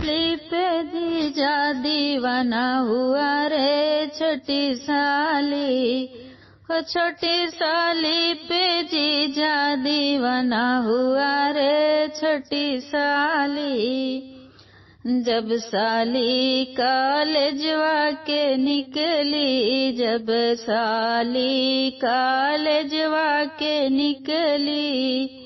साली पे जीजा दीवाना हुआ रे छोटी साली। हो छोटी साली पे जीजा दीवाना हुआ रे छोटी साली। जब साली कॉलेजवा के निकली, जब साली कॉलेजवा के निकली,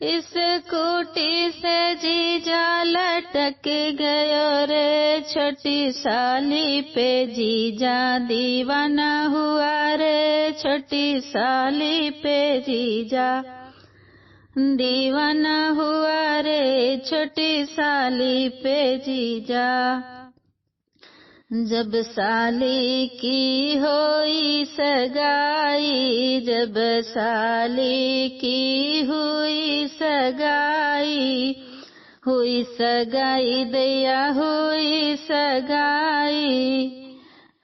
इस स्कूटी से जीजा लटक गयो रे छोटी साली पे जीजा दीवाना हुआ रे छोटी साली पे जीजा दीवाना हुआ रे छोटी साली पे जीजा। जब साली की होई सगाई, जब साली की हुई सगाई, हुई सगाई दैया हुई सगाई,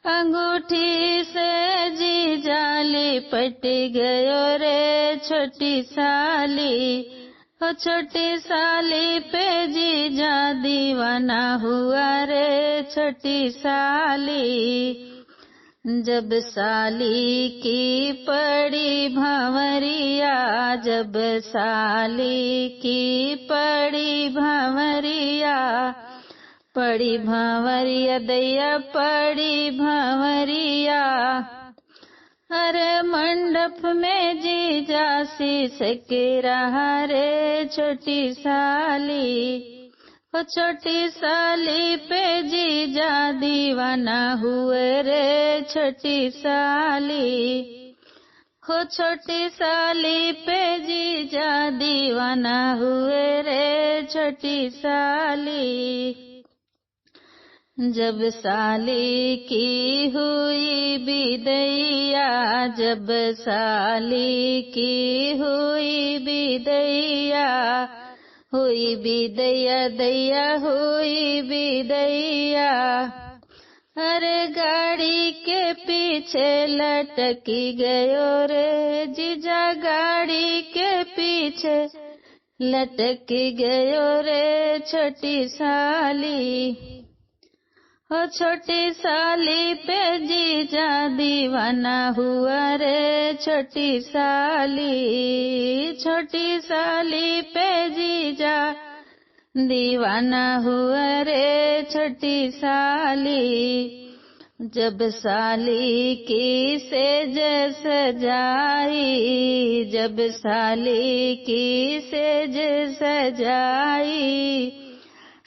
अंगूठी से जीजा लिपट गयो रे छोटी साली। हो छोटी साली पे जीजा दीवाना हुआ रे छोटी साली। जब साली की पड़ी भंवरिया, जब साली की पड़ी भंवरिया, पड़ी भंवरिया दैया पड़ी भंवरिया, अरे मंडप में जीजा शीशक रहा रे छोटी साली। हो छोटी साली पे जीजा दीवाना हुए रे छोटी साली। हो छोटी साली पे जीजा दीवाना हुए रे छोटी साली। जब साली की हुई बिदैया, जब साली की हुई बिदैया, हुई बिदैया दैया हुई बिदैया, अरे गाड़ी के पीछे लटकी गयो रे जीजा गाड़ी के पीछे लटकी गयो रे छोटी साली। हो छोटी साली पे जीजा दीवाना हुआ रे छोटी साली। छोटी साली पे जीजा दीवाना हुआ रे छोटी साली। जब साली की सेज सजाई, जब साली की सेज सजाई,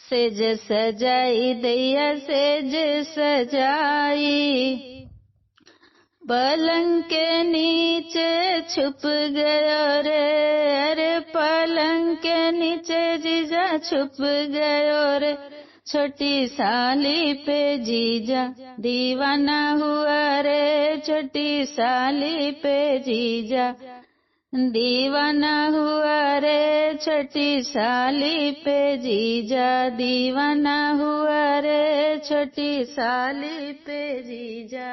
सेज सजाई दैया सेज सजाई, पलंग के नीचे छुप गयो रे, अरे पलंग के नीचे जीजा छुप गयो रे छोटी साली पे जीजा दीवाना हुआ रे छोटी साली पे जीजा दीवाना हुआ रे छोटी साली पे जीजा दीवाना हुआ रे छोटी साली पे जीजा।